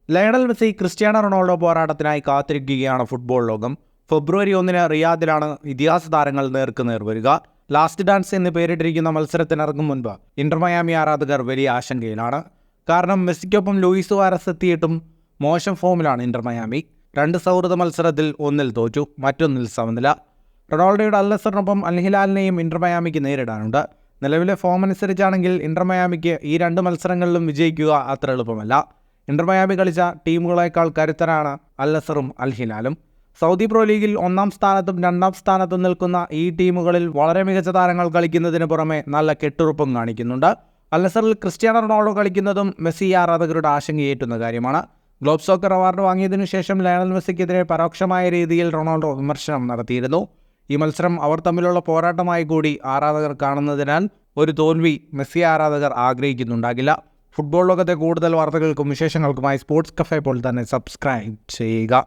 Lionel Messi Cristiano Ronaldo പോരാട്ടത്തിനായി കാത്തിരിക്കുകയാണ് football ലോകം. ഫെബ്രുവരി 1 റിയാദിലാണ് ഇതിഹാസ താരങ്ങൾ നേർക്കുനേർ വരിക. ലാസ്റ്റ് ഡാൻസ് എന്ന് പേരിട്ടിരിക്കുന്ന മത്സരത്തിനിറങ്ങും മുൻപ് ഇന്റർ മയാമി ആരാധകർ വലിയ ആശങ്കയിലാണ്. കാരണം മെസ്സിക്കൊപ്പം ലൂയിസ് സുവാരസ് എത്തിയിട്ടും മോശം ഫോമിലാണ് ഇന്റർ മയാമി. 2 സൗഹൃദ മത്സരത്തിൽ 1-ൽ തോറ്റു, മറ്റൊന്നിൽ സമനില. റൊണാൾഡോയുടെ അൽ നസറിനൊപ്പം അൽ ഹിലാലിനെയും ഇന്റർ മയാമിക്ക് നേരിടാനുണ്ട്. നിലവിലെ ഫോം അനുസരിച്ചാണെങ്കിൽ ഇന്റർ മയാമിക്ക് ഈ 2 മത്സരങ്ങളിലും വിജയിക്കുക അത്ര എളുപ്പമല്ല. ഇന്റർ മയാമി കളിച്ച ടീമുകളേക്കാൾ കരുത്തരാണ് അൽ നസറും അൽ ഹിലാലും. സൗദി പ്രോ ലീഗിൽ 1-ാം സ്ഥാനത്തും 2-ാം സ്ഥാനത്തും നിൽക്കുന്ന ഈ ടീമുകളിൽ വളരെ മികച്ച താരങ്ങൾ കളിക്കുന്നതിന് പുറമെ നല്ല കെട്ടുറപ്പും കാണിക്കുന്നുണ്ട്. അൽ നസറിൽ ക്രിസ്ത്യാനോ റൊണാൾഡോ കളിക്കുന്നതും മെസ്സി ആരാധകരുടെ ആശങ്കയേറ്റുന്ന കാര്യമാണ്. ഗ്ലോബ് സോക്കർ അവാർഡ് വാങ്ങിയതിനു ശേഷം ലയണൽ മെസ്സിക്കെതിരെ പരോക്ഷമായ രീതിയിൽ റൊണാൾഡോ വിമർശനം നടത്തിയിരുന്നു. ഈ മത്സരം അവർ തമ്മിലുള്ള പോരാട്ടമായി കൂടി ആരാധകർ കാണുന്നതിനാൽ ഒരു തോൽവി മെസ്സി ആരാധകർ ആഗ്രഹിക്കുന്നുണ്ടാകില്ല. ഫുട്ബോൾ ലോകത്തെ കൂടുതൽ വാർത്തകൾക്കും വിശേഷങ്ങൾക്കുമായി സ്പോർട്സ് കഫേ പോലെ തന്നെ സബ്സ്ക്രൈബ് ചെയ്യുക.